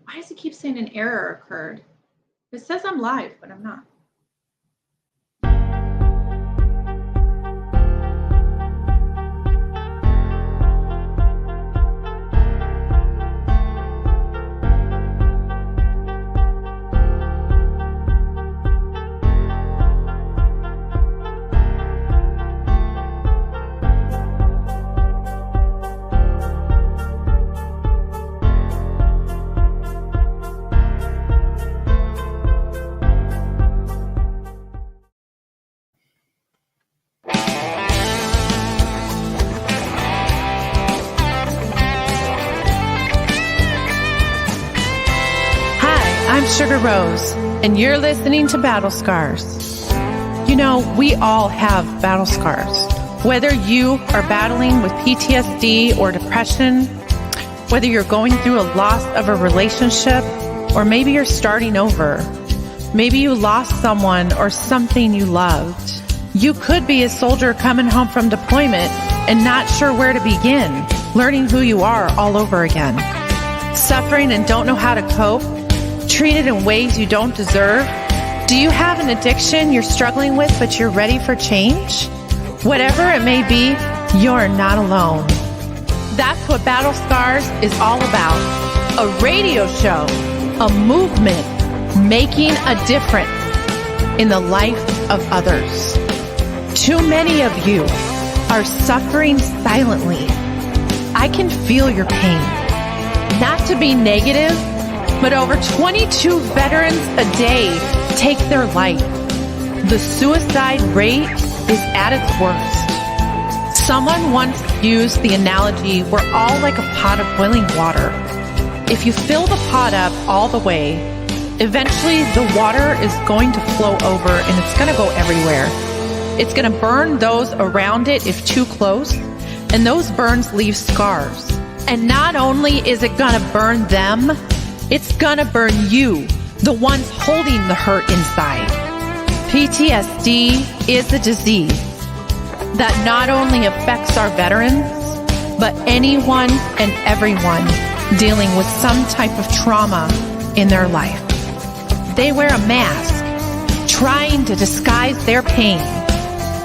Why does it keep saying an error occurred? It says I'm live, but I'm not. I'm Sugar Rose, and you're listening to Battle Scars. You know, we all have battle scars. Whether you are battling with PTSD or depression, whether you're going through a loss of a relationship, or maybe you're starting over. Maybe you lost someone or something you loved. You could be a soldier coming home from deployment and not sure where to begin, learning who you are all over again. Suffering and don't know how to cope, treated in ways you don't deserve? Do you have an addiction you're struggling with but you're ready for change? Whatever it may be, you're not alone. That's what Battle Scars is all about. A radio show, a movement, making a difference in the life of others. Too many of you are suffering silently. I can feel your pain. Not to be negative, but over 22 veterans a day take their life. The suicide rate is at its worst. Someone once used the analogy, we're all like a pot of boiling water. If you fill the pot up all the way, eventually the water is going to flow over and it's going to go everywhere. It's going to burn those around it if too close, and those burns leave scars. And not only is it going to burn them, it's gonna burn you, the ones holding the hurt inside. PTSD is a disease that not only affects our veterans, but anyone and everyone dealing with some type of trauma in their life. They wear a mask, trying to disguise their pain,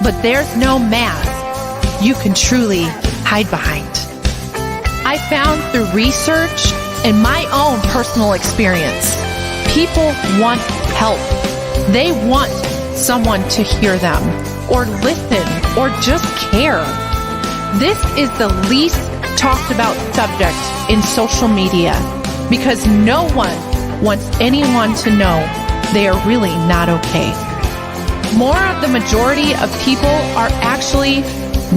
but there's no mask you can truly hide behind. I found through research and my own personal experience, people want help. They want someone to hear them, or listen, or just care. This is the least talked about subject in social media because no one wants anyone to know they are really not okay. More of the majority of people are actually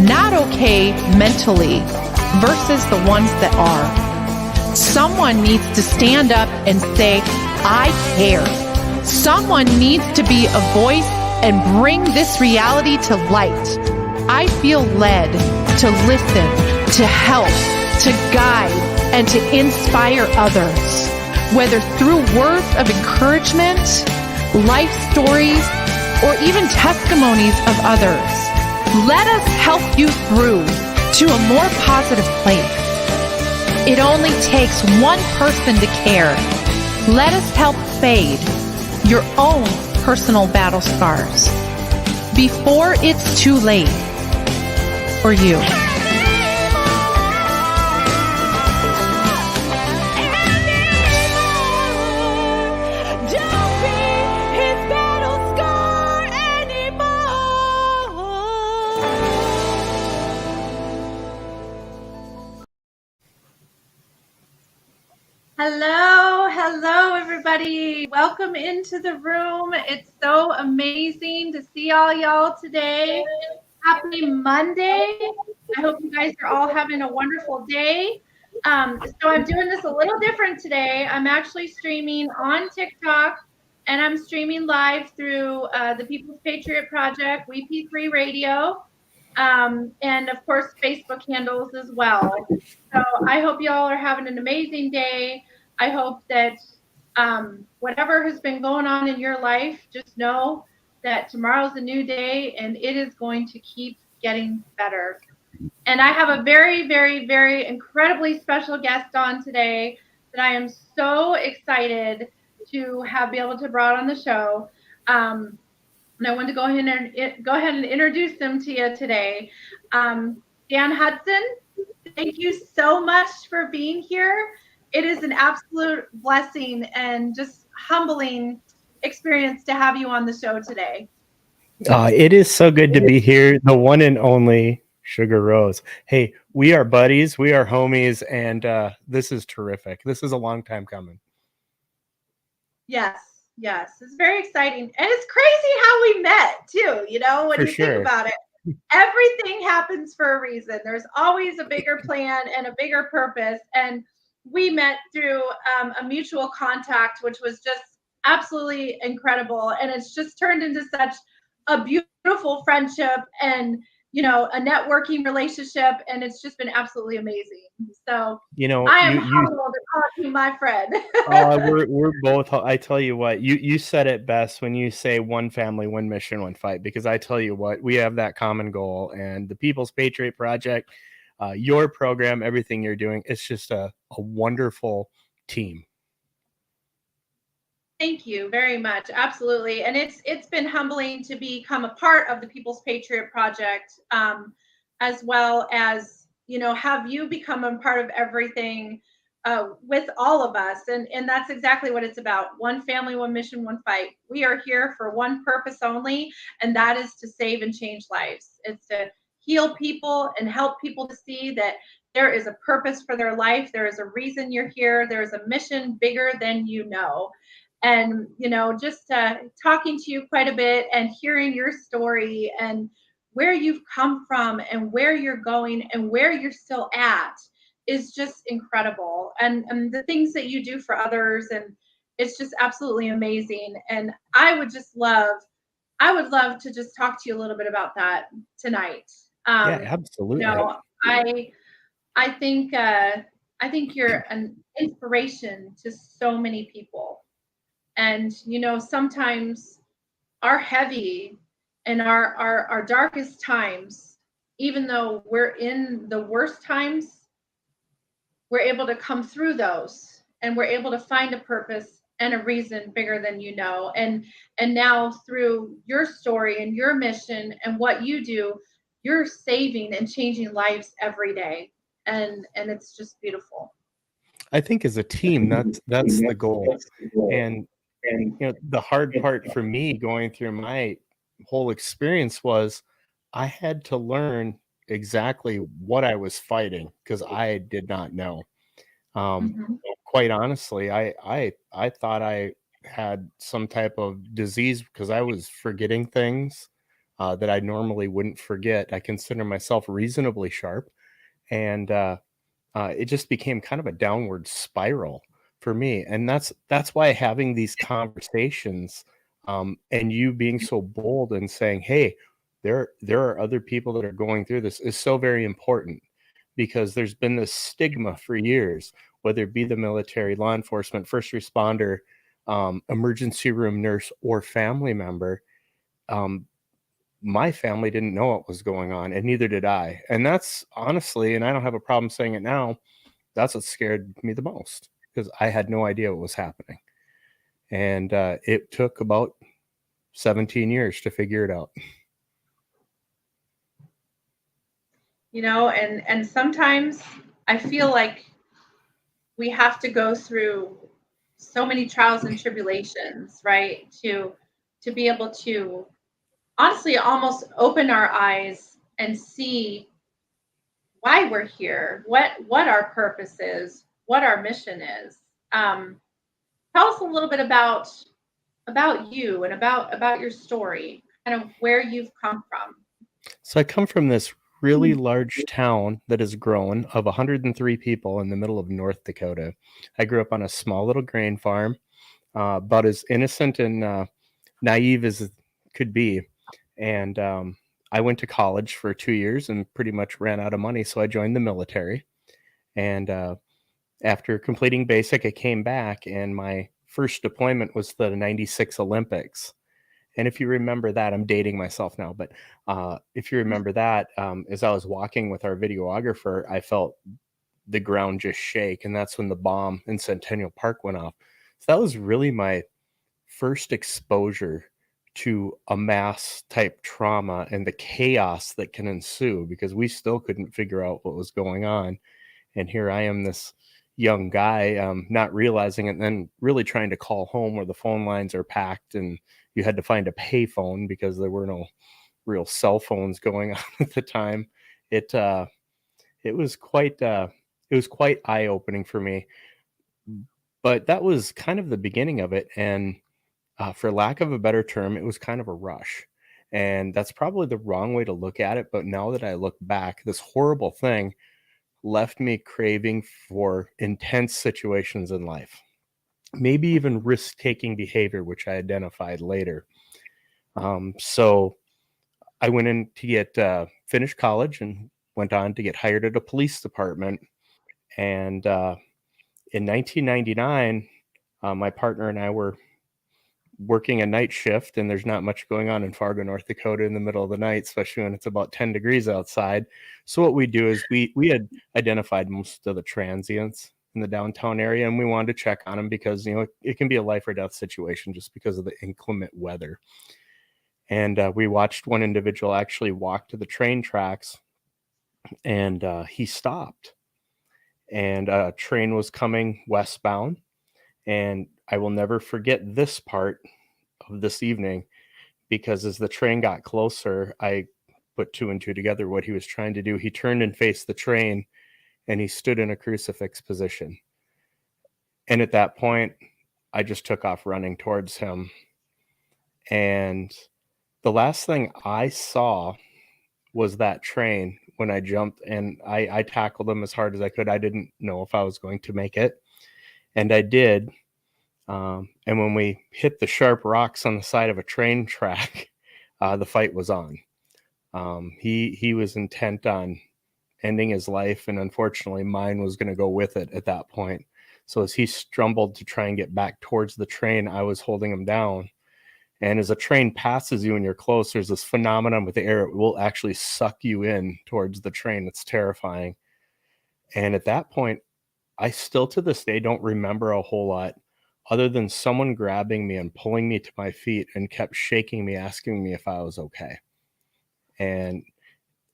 not okay mentally versus the ones that are. Someone needs to stand up and say, I care. Someone needs to be a voice and bring this reality to light. I feel led to listen, to help, to guide, and to inspire others, whether through words of encouragement, life stories, or even testimonies of others. Let us help you through to a more positive place. It only takes one person to care. Let us help fade your own personal battle scars before it's too late for you. Hello, everybody. Welcome into the room. It's so amazing to see all y'all today. Happy Monday. I hope you guys are all having a wonderful day. So I'm doing this a little different today. I'm actually streaming on TikTok, and I'm streaming live through the People's Patriot Project, WeP3 Radio, and of course, Facebook handles as well. So I hope y'all are having an amazing day. I hope that whatever has been going on in your life, just know that tomorrow's a new day and it is going to keep getting better. And I have a very, very, very incredibly special guest on today that I am so excited to have be able to brought on the show. And I wanted to go ahead and introduce them to you today. Dan Hudson, thank you so much for being here. It is an absolute blessing and just humbling experience to have you on the show today. It is so good to be here. The one and only Sugar Rose. Hey, we are buddies, we are homies, and this is terrific. This is a long time coming. Yes, yes, it's very exciting, and it's crazy how we met too. You know, when For you think sure. about it, everything happens for a reason. There's always a bigger plan and a bigger purpose, and we met through a mutual contact, which was just absolutely incredible, and it's just turned into such a beautiful friendship and a networking relationship, and it's just been absolutely amazing. So You know, I am you humbled to call you my friend. we're both. I tell you what, you said it best when you say one family, one mission, one fight. Because I tell you what, we have that common goal, and the People's Patriot Project, your program, everything you're doing, it's just a wonderful team. Thank you very much. Absolutely. And it's been humbling to become a part of the People's Patriot Project, as well as, have you become a part of everything with all of us. And that's exactly what it's about. One family, one mission, one fight. We are here for one purpose only, and that is to save and change lives. It's to heal people and help people to see that there is a purpose for their life. There is a reason you're here. There is a mission bigger than you know. And just talking to you quite a bit and hearing your story and where you've come from and where you're going and where you're still at is just incredible, and the things that you do for others, and it's just absolutely amazing. And I would love to just talk to you a little bit about that tonight. Yeah, um absolutely. I I think I think you're an inspiration to so many people. And sometimes our heavy and our darkest times, even though we're in the worst times, we're able to come through those, and we're able to find a purpose and a reason bigger than and now through your story and your mission and what you do, you're saving and changing lives every day, and it's just beautiful. I think as a team, that's the goal. And the hard part for me going through my whole experience was I had to learn exactly what I was fighting because I did not know. Um, Mhm. quite honestly, I thought I had some type of disease because I was forgetting things that I normally wouldn't forget. I consider myself reasonably sharp, and it just became kind of a downward spiral for me. And that's why having these conversations, and you being so bold and saying, hey, there are other people that are going through this, is so very important, because there's been this stigma for years, whether it be the military, law enforcement, first responder, emergency room nurse, or family member. um, my family didn't know what was going on, and neither did I. And that's honestly, and I don't have a problem saying it now, that's what scared me the most, because I had no idea what was happening. And it took about 17 years to figure it out. And sometimes I feel like we have to go through so many trials and tribulations, right? To be able to honestly almost open our eyes and see why we're here, what our purpose is, what our mission is. Um, Tell us a little bit about you and about your story, kind of where you've come from. So I come from this really large town that has grown, of 103 people in the middle of North Dakota. I grew up on a small little grain farm, about as innocent and naive as it could be. And I went to college for 2 years and pretty much ran out of money. So I joined the military. And after completing basic, I came back, and my first deployment was the 96 Olympics. And if you remember that, I'm dating myself now, but if you remember that, as I was walking with our videographer, I felt the ground just shake. And that's when the bomb in Centennial Park went off. So that was really my first exposure to a mass type trauma and the chaos that can ensue, because we still couldn't figure out what was going on. And here I am, this young guy, not realizing it, and then really trying to call home where the phone lines are packed and you had to find a pay phone because there were no real cell phones going on at the time. It was quite eye opening for me. But that was kind of the beginning of it, and for lack of a better term, it was kind of a rush. And that's probably the wrong way to look at it. But now that I look back, this horrible thing left me craving for intense situations in life, maybe even risk taking behavior, which I identified later. So I went in to get finished college and went on to get hired at a police department. And in 1999, my partner and I were working a night shift, and there's not much going on in Fargo, North Dakota in the middle of the night, especially when it's about 10 degrees outside. So what we do is we had identified most of the transients in the downtown area, and we wanted to check on them because, it can be a life or death situation just because of the inclement weather. And we watched one individual actually walk to the train tracks, and he stopped, and a train was coming westbound. And I will never forget this part of this evening, because as the train got closer, I put two and two together what he was trying to do. He turned and faced the train, and he stood in a crucifix position. And at that point, I just took off running towards him. And the last thing I saw was that train when I jumped, and I tackled him as hard as I could. I didn't know if I was going to make it, and I did. And when we hit the sharp rocks on the side of a train track, the fight was on. He was intent on ending his life, and unfortunately mine was going to go with it at that point. So as he stumbled to try and get back towards the train, I was holding him down. And as a train passes you and you're close, there's this phenomenon with the air. It will actually suck you in towards the train. It's terrifying. And at that point, I still to this day don't remember a whole lot other than someone grabbing me and pulling me to my feet and kept shaking me, asking me if I was okay. And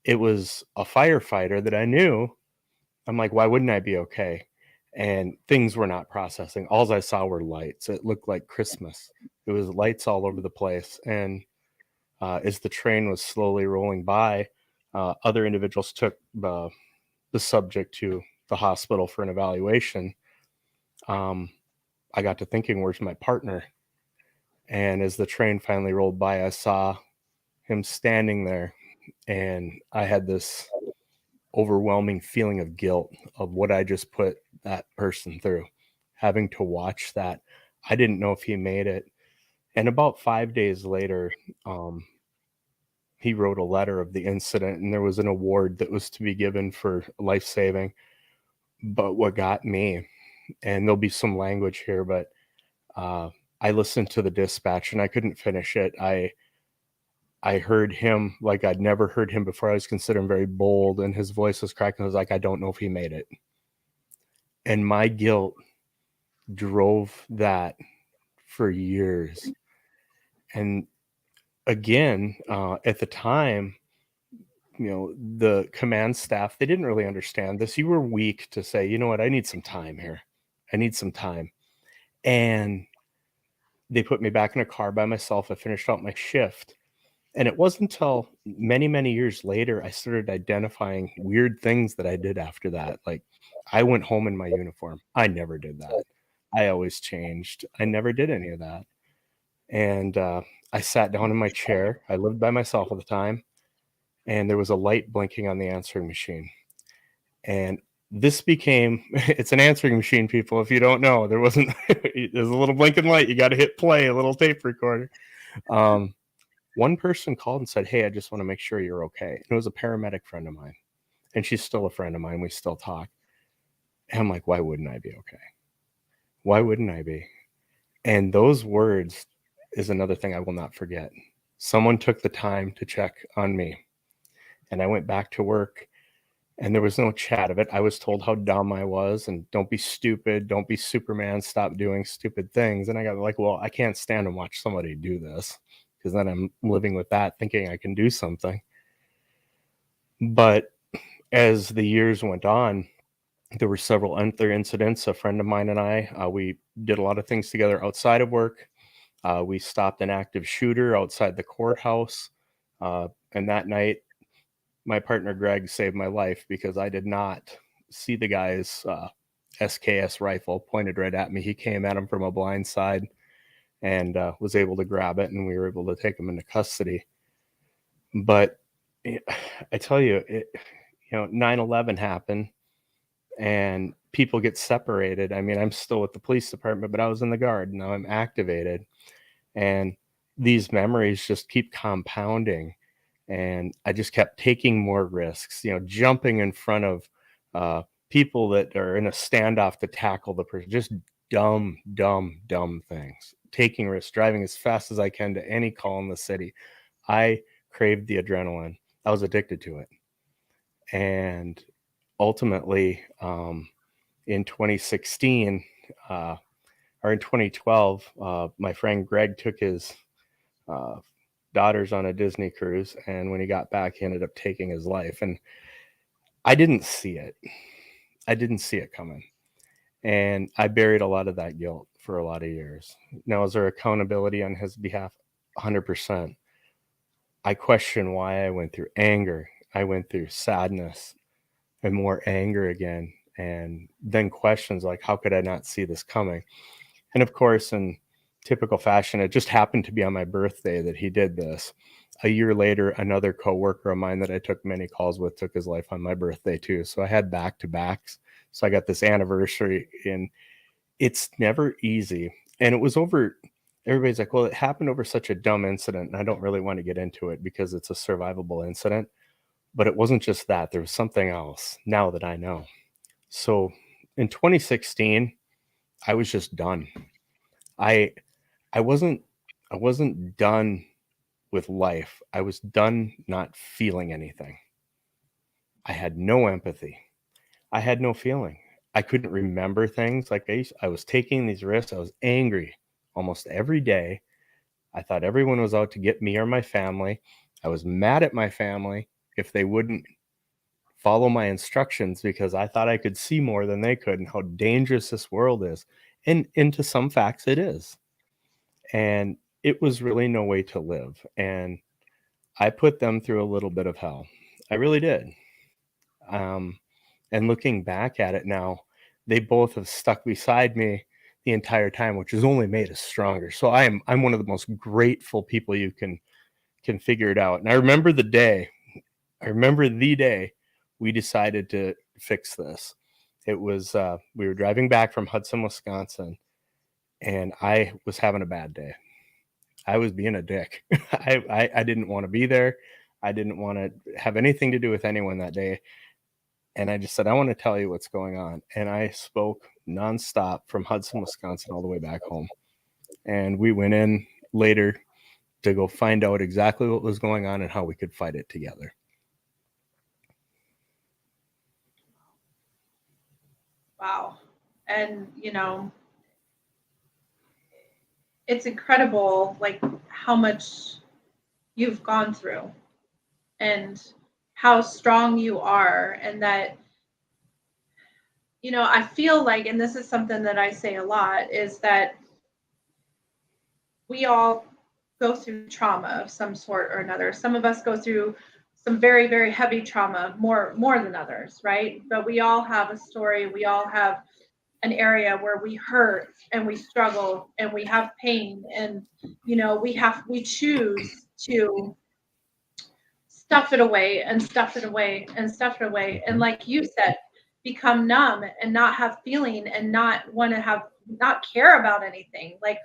it was a firefighter that I knew. I'm like, why wouldn't I be okay? And things were not processing. All I saw were lights. It looked like Christmas. It was lights all over the place. And as the train was slowly rolling by, other individuals took the subject to the hospital for an evaluation. I got to thinking, where's my partner? And as the train finally rolled by, I saw him standing there, and I had this overwhelming feeling of guilt of what I just put that person through, having to watch that. I didn't know if he made it. And about 5 days later, he wrote a letter of the incident, and there was an award that was to be given for life saving. But what got me, and there'll be some language here, but I listened to the dispatch and I couldn't finish it. I heard him like I'd never heard him before. I was considering very bold, and his voice was cracking. I was like, I don't know if he made it. And my guilt drove that for years. And again, at the time, the command staff, they didn't really understand this. You were weak to say, you know what, I need some time here. I need some time. And they put me back in a car by myself. I finished out my shift. And it wasn't until many, many years later, I started identifying weird things that I did after that. Like, I went home in my uniform. I never did that. I always changed. I never did any of that. And I sat down in my chair. I lived by myself at the time. And there was a light blinking on the answering machine. And this became, it's an answering machine, people. If you don't know, there's a little blinking light. You got to hit play, a little tape recorder. One person called and said, hey, I just want to make sure you're okay. And it was a paramedic friend of mine. And she's still a friend of mine. We still talk. And I'm like, why wouldn't I be okay? Why wouldn't I be? And those words is another thing I will not forget. Someone took the time to check on me. And I went back to work. and there was no chat of it. I was told how dumb I was and don't be stupid, don't be Superman, stop doing stupid things. And I got like, well, I can't stand and watch somebody do this, because then I'm living with that thinking I can do something. But as the years went on, there were several other incidents. A friend of mine and I, we did a lot of things together outside of work. We stopped an active shooter outside the courthouse. And that night, my partner Greg saved my life because I did not see the guy's SKS rifle pointed right at me. He came at him from a blind side and was able to grab it, and we were able to take him into custody. But I tell you, 9/11 happened and people get separated. I mean, I'm still with the police department, but I was in the Guard. Now I'm activated. And these memories just keep compounding. And I just kept taking more risks, jumping in front of people that are in a standoff to tackle the person, just dumb, dumb, dumb things, taking risks, driving as fast as I can to any call in the city. I craved the adrenaline. I was addicted to it. And ultimately, in 2016 or in 2012, my friend Greg took his daughters on a Disney cruise, and when he got back, he ended up taking his life. And I didn't see it. I didn't see it coming. And I buried a lot of that guilt for a lot of years. Now, is there accountability on his behalf? 100%. I question why I went through anger. I went through sadness and more anger again. And then questions like, how could I not see this coming? And of course, in typical fashion, it just happened to be on my birthday that he did this. A year later, another coworker of mine that I took many calls with took his life on my birthday too. So I had back-to-backs. So I got this anniversary, and it's never easy. And it was over, everybody's like, well, it happened over such a dumb incident. And I don't really want to get into it because it's a survivable incident. But it wasn't just that. There was something else now that I know. So in 2016, I was just done. I wasn't done with life. I was done not feeling anything. I had no empathy. I had no feeling. I couldn't remember things. Like I was taking these risks. I was angry almost every day. I thought everyone was out to get me or my family. I was mad at my family if they wouldn't follow my instructions because I thought I could see more than they could and how dangerous this world is. And into some facts it is. And it was really no way to live. And I put them through a little bit of hell. I really did. And looking back at it now, they both have stuck beside me the entire time, which has only made us stronger. So I'm one of the most grateful people you can figure it out. And I remember the day we decided to fix this. It was we were driving back from Hudson, Wisconsin, and I was having a bad day. I was being a dick. I didn't want to be there. I didn't want to have anything to do with anyone that day. And I just said, I want to tell you what's going on. And I spoke nonstop from Hudson, Wisconsin, all the way back home. And we went in later to go find out exactly what was going on and how we could fight it together. Wow. And, it's incredible, like how much you've gone through and how strong you are. And that, I feel like, and this is something that I say a lot, is that we all go through trauma of some sort or another. Some of us go through some very, very heavy trauma, more than others, right? But we all have a story. We all have an area where we hurt and we struggle and we have pain, and we choose to stuff it away and stuff it away and stuff it away. And like you said, become numb and not have feeling and not want to not care about anything. Like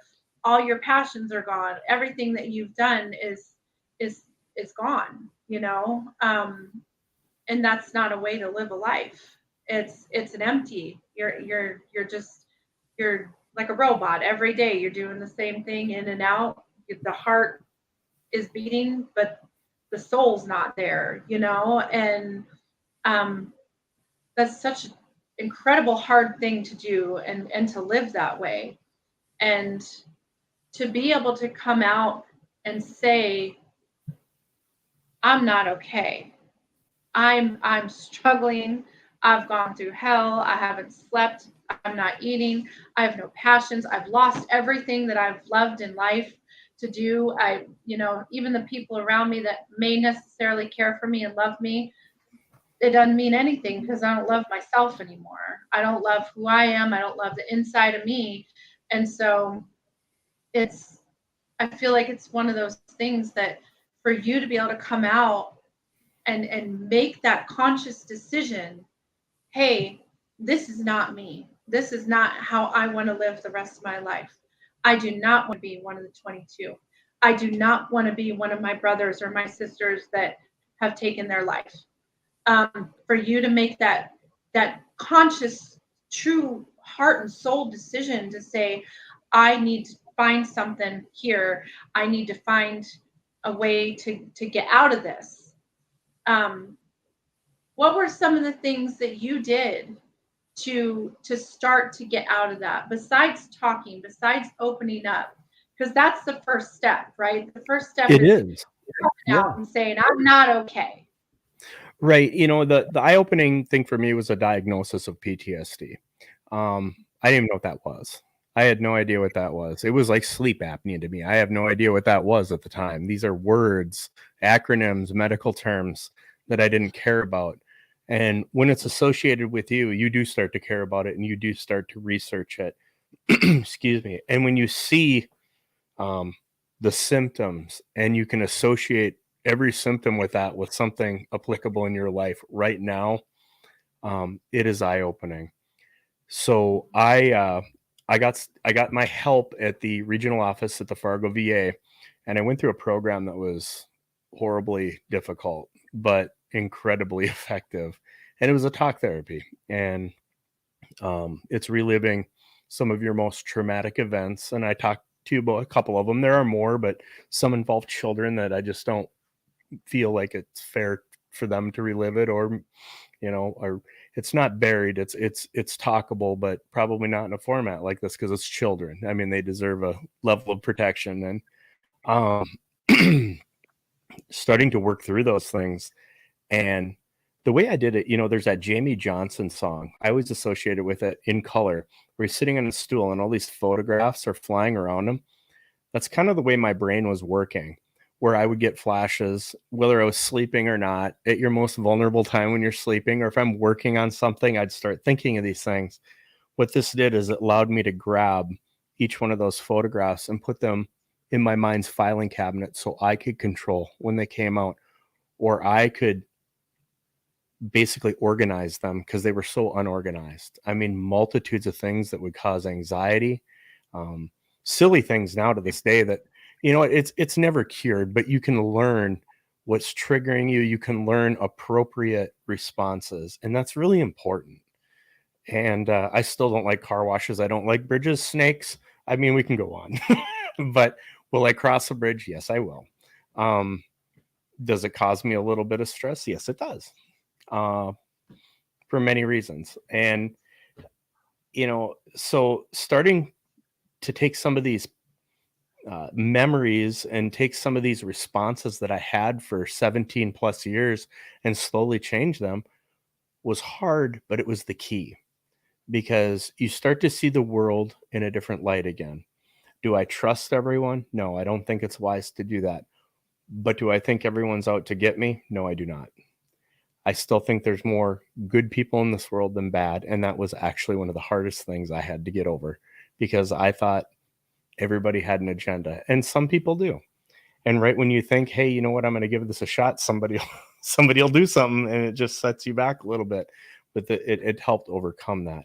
all your passions are gone. Everything that you've done is gone, and that's not a way to live a life. It's an empty. You're like a robot. Every day you're doing the same thing in and out. The heart is beating, but the soul's not there, and that's such an incredible hard thing to do, and to live that way. And to be able to come out and say, I'm not okay. I'm struggling. I've gone through hell. I haven't slept. I'm not eating. I have no passions. I've lost everything that I've loved in life to do. Even the people around me that may necessarily care for me and love me, it doesn't mean anything because I don't love myself anymore. I don't love who I am. I don't love the inside of me. And so it's, I feel like it's one of those things that for you to be able to come out and make that conscious decision, hey, this is not me. This is not how I want to live the rest of my life. I do not want to be one of the 22. I do not want to be one of my brothers or my sisters that have taken their life. For you to make that conscious, true heart and soul decision to say, I need to find something here. I need to find a way to get out of this. What were some of the things that you did to start to get out of that, besides talking, besides opening up? Because that's the first step, right? The first step It is is. coming out and saying, I'm not okay. Right. The eye-opening thing for me was a diagnosis of PTSD. I didn't even know what that was. I had no idea what that was. It was like sleep apnea to me. I have no idea what that was at the time. These are words, acronyms, medical terms that I didn't care about. And when it's associated with you, you do start to care about it and you do start to research it. Excuse me. And when you see the symptoms and you can associate every symptom with that with something applicable in your life right now, it is eye-opening. So I got my help at the regional office at the Fargo VA, and I went through a program that was horribly difficult but incredibly effective, and it was a talk therapy, and it's reliving some of your most traumatic events. And I talked to you about a couple of them. There are more, but some involve children that I just don't feel like it's fair for them to relive it, or or it's not buried. It's talkable, but probably not in a format like this because it's children. I mean, they deserve a level of protection. And starting to work through those things. And the way I did it, there's that Jamie Johnson song. I always associate it with it In Color, where he's sitting on a stool and all these photographs are flying around him. That's kind of the way my brain was working, where I would get flashes, whether I was sleeping or not, at your most vulnerable time when you're sleeping, or if I'm working on something, I'd start thinking of these things. What this did is it allowed me to grab each one of those photographs and put them in my mind's filing cabinet so I could control when they came out, or I could basically organize them because they were so unorganized. I mean, multitudes of things that would cause anxiety, silly things now to this day that, it's never cured, but you can learn what's triggering you. You can learn appropriate responses, and that's really important. And I still don't like car washes. I don't like bridges, snakes. I mean, we can go on, but will I cross a bridge? Yes, I will. Does it cause me a little bit of stress? Yes, it does. For many reasons. And, so starting to take some of these memories and take some of these responses that I had for 17 plus years and slowly change them was hard, but it was the key, because you start to see the world in a different light again. Do I trust everyone? No, I don't think it's wise to do that. But do I think everyone's out to get me? No, I do not. I still think there's more good people in this world than bad. And that was actually one of the hardest things I had to get over, because I thought everybody had an agenda, and some people do. And right when you think, hey, you know what, I'm going to give this a shot, somebody will do something, and it just sets you back a little bit. But it helped overcome that.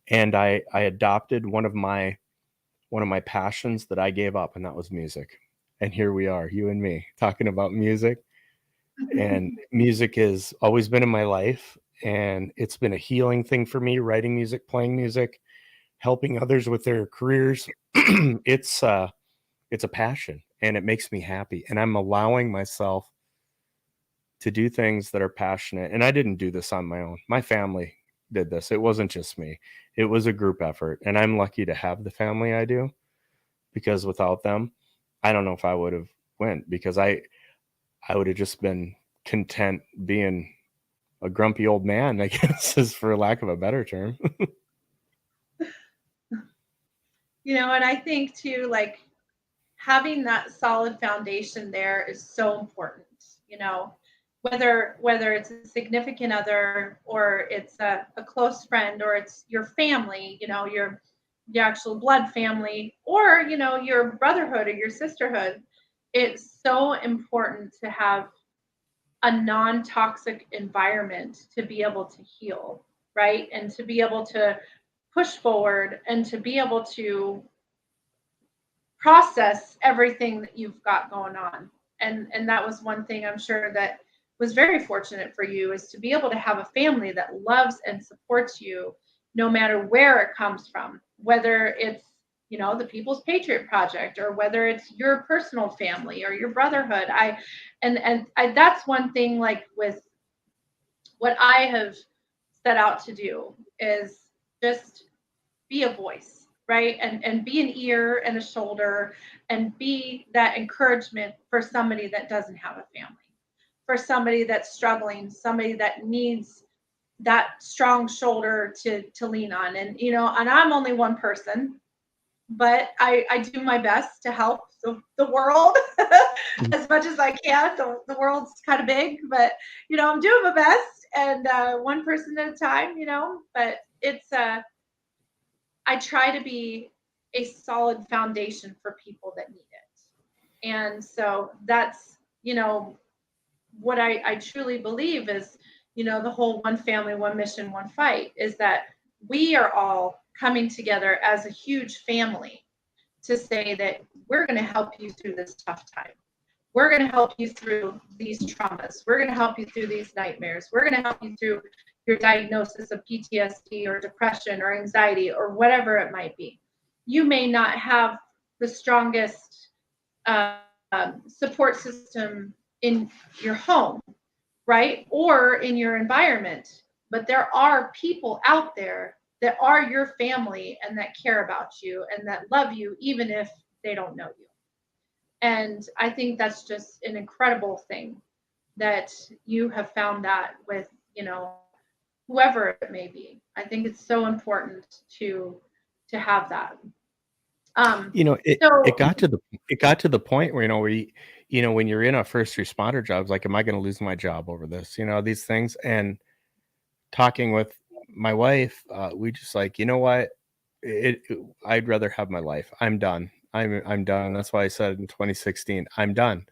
And I adopted one of my passions that I gave up, and that was music. And here we are, you and me, talking about music. And music has always been in my life, and it's been a healing thing for me, writing music, playing music, helping others with their careers. It's a passion, and it makes me happy. And I'm allowing myself to do things that are passionate. And I didn't do this on my own. My family did this. It wasn't just me. It was a group effort, and I'm lucky to have the family I do, because without them, I don't know if I would have went, because I would have just been content being a grumpy old man, I guess, is for lack of a better term. And I think too, like having that solid foundation there is so important. You know, whether it's a significant other, or it's a close friend, or it's your family, your actual blood family, or your brotherhood or your sisterhood. It's so important to have a non-toxic environment to be able to heal, right? And to be able to push forward, and to be able to process everything that you've got going on. And that was one thing I'm sure that was very fortunate for you, is to be able to have a family that loves and supports you no matter where it comes from, whether it's the People's Patriot Project, or whether it's your personal family or your brotherhood. That's one thing, like with what I have set out to do, is just be a voice, right? And be an ear and a shoulder, and be that encouragement for somebody that doesn't have a family, for somebody that's struggling, somebody that needs that strong shoulder to lean on. And I'm only one person, but I do my best to help the world as much as I can. The world's kind of big, but I'm doing my best, and one person at a time. But it's I try to be a solid foundation for people that need it. And so that's, what I truly believe is, the whole one family, one mission, one fight, is that we are all coming together as a huge family to say that we're going to help you through this tough time. We're going to help you through these traumas. We're going to help you through these nightmares. We're going to help you through your diagnosis of PTSD or depression or anxiety or whatever it might be. You may not have the strongest support system in your home, right? Or in your environment, but there are people out there that are your family and that care about you and that love you, even if they don't know you. And I think that's just an incredible thing that you have found that with, whoever it may be. I think it's so important to have that. It So got to the point where, when you're in a first responder job, it's like, am I going to lose my job over this? These things. And talking with my wife, we just like, you know what? I'd rather have my life. I'm done. I'm done. That's why I said in 2016, I'm done.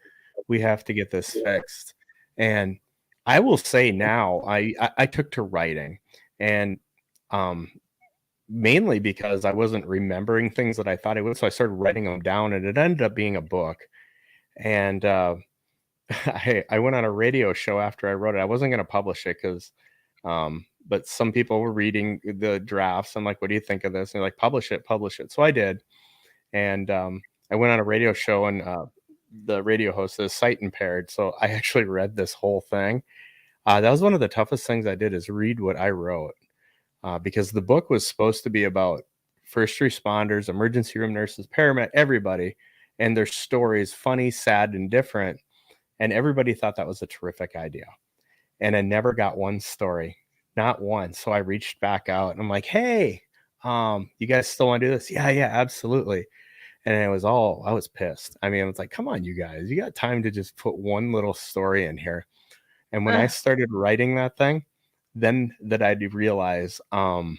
We have to get this fixed. And I will say now, I took to writing, and mainly because I wasn't remembering things that I thought I would. So I started writing them down, and it ended up being a book. And I went on a radio show after I wrote it. I wasn't going to publish it because, but some people were reading the drafts. I'm like, what do you think of this? And they're like, publish it, publish it. So I did. And I went on a radio show, and the radio host is sight impaired. So I actually read this whole thing. That was one of the toughest things I did, is read what I wrote. Because the book was supposed to be about first responders, emergency room nurses, paramedics, everybody, and their stories, funny, sad, and different. And everybody thought that was a terrific idea. And I never got one story, not one. So I reached back out, and I'm like, hey, you guys still want to do this? Yeah, absolutely. And I was pissed. I mean, I was like, come on, you guys, you got time to just put one little story in here. And when I started writing that thing, then that I did realize, now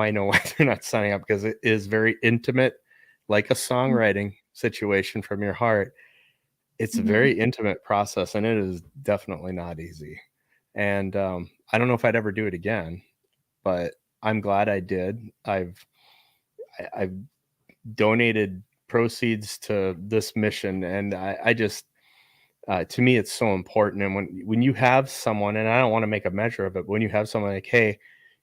I know why they're not signing up, because it is very intimate, like a songwriting situation from your heart. It's a very intimate process, and it is definitely not easy. And I don't know if I'd ever do it again, but I'm glad I did. I've donated proceeds to this mission, and I just, to me, it's so important. And when you have someone, and I don't want to make a measure of it, but when you have someone like, hey,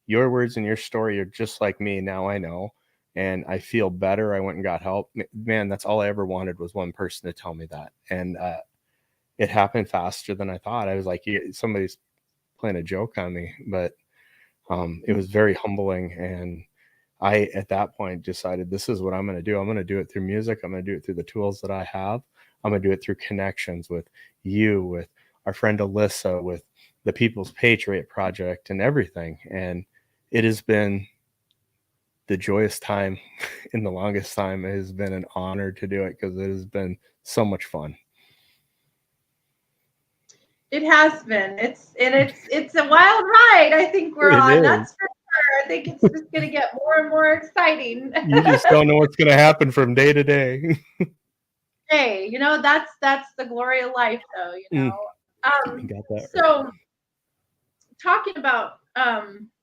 your words and your story are just like me, now I know, and I feel better, I went and got help, man, that's all I ever wanted, was one person to tell me that. And it happened faster than I thought. I was like, somebody's playing a joke on me. But It was very humbling, and I, at that point, decided this is what I'm going to do. I'm going to do it through music. I'm going to do it through the tools that I have. I'm going to do it through connections with you, with our friend Alyssa, with the People's Patriot Project, and everything. And it has been the joyous time in the longest time. It has been an honor to do it because it has been so much fun. It has been. It's a wild ride. I think we're It on. is. That's for sure. I think it's just going to get more and more exciting. You just don't know what's going to happen from day to day. Hey, that's the glory of life, though. You got that right. So talking about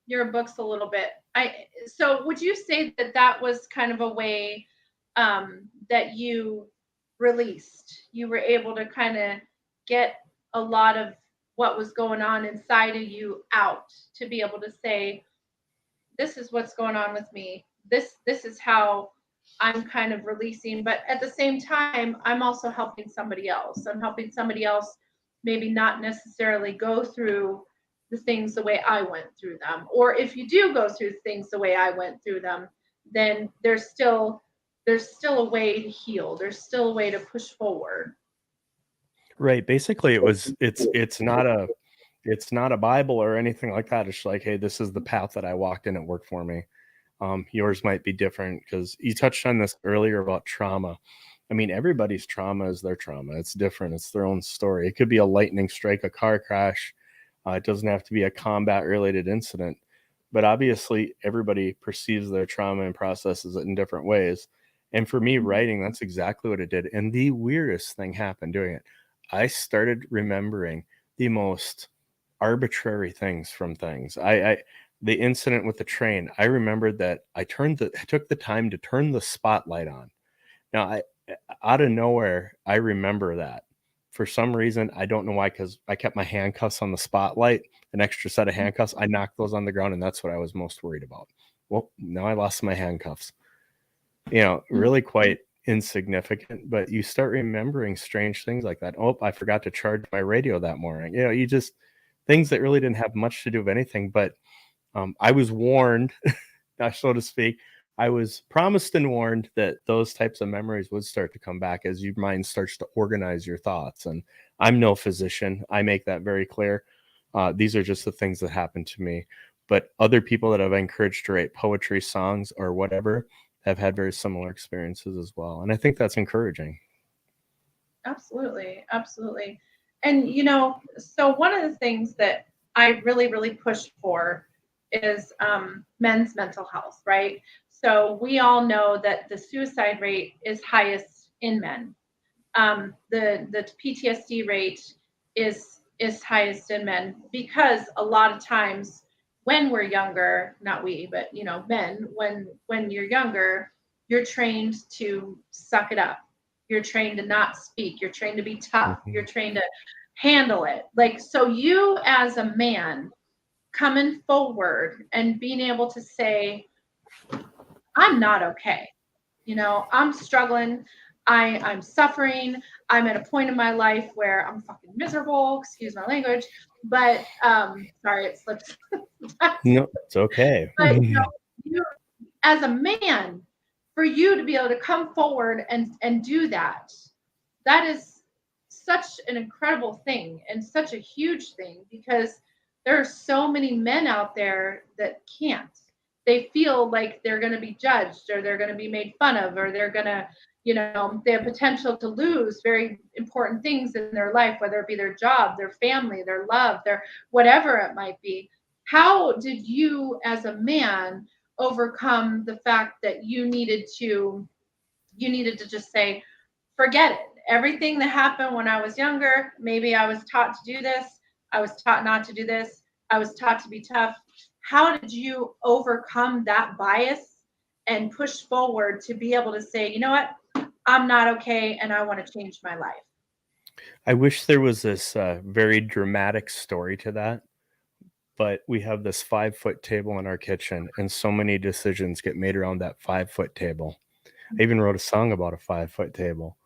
your books a little bit, so would you say that that was kind of a way that you released? You were able to kind of get a lot of what was going on inside of you out to be able to say, this is what's going on with me. This is how I'm kind of releasing, but at the same time, I'm also helping somebody else. I'm helping somebody else maybe not necessarily go through the things the way I went through them. Or if you do go through things the way I went through them, then there's still a way to heal. There's still a way to push forward. Right. Basically, it's not a Bible or anything like that. It's like, hey, this is the path that I walked in. It worked for me. Yours might be different because you touched on this earlier about trauma. I mean, everybody's trauma is their trauma. It's different. It's their own story. It could be a lightning strike, a car crash. It doesn't have to be a combat related incident. But obviously, everybody perceives their trauma and processes it in different ways. And for me, writing, that's exactly what it did. And the weirdest thing happened doing it. I started remembering the most arbitrary things from things. The incident with the train, I remembered that I took the time to turn the spotlight on. Now, out of nowhere, I remember that. For some reason, I don't know why, because I kept my handcuffs on the spotlight, an extra set of handcuffs. I knocked those on the ground, and that's what I was most worried about. Well, now I lost my handcuffs. Really quite insignificant, but you start remembering strange things like that. Oh, I forgot to charge my radio that morning. You just things that really didn't have much to do with anything, but I was warned, so to speak. I was promised and warned that those types of memories would start to come back as your mind starts to organize your thoughts. And I'm no physician. I make that very clear. These are just the things that happened to me. But other people that I've encouraged to write poetry, songs, or whatever have had very similar experiences as well. And I think that's encouraging. Absolutely, absolutely. And so one of the things that I really, really push for is men's mental health, right? So we all know that the suicide rate is highest in men. The PTSD rate is highest in men because a lot of times when we're younger, not we, but men, when you're younger, you're trained to suck it up. You're trained to not speak. You're trained to be tough. Mm-hmm. You're trained to handle it. Like, so you as a man coming forward and being able to say, I'm not okay. I'm struggling. I'm suffering. I'm at a point in my life where I'm fucking miserable. Excuse my language, but sorry, it slipped. No, it's okay. But you, as a man, for you to be able to come forward and do that, that is such an incredible thing and such a huge thing because there are so many men out there that can't. They feel like they're going to be judged or they're going to be made fun of or they're going to, they have potential to lose very important things in their life, whether it be their job, their family, their love, their whatever it might be. How did you, as a man, overcome the fact that you needed to just say, forget it. Everything that happened when I was younger, maybe I was taught to do this. I was taught not to do this. I was taught to be tough. How did you overcome that bias and push forward to be able to say, you know what? I'm not okay and I want to change my life. I wish there was this very dramatic story to that, but we have this 5-foot table in our kitchen, and so many decisions get made around that 5-foot table. I even wrote a song about a 5-foot table.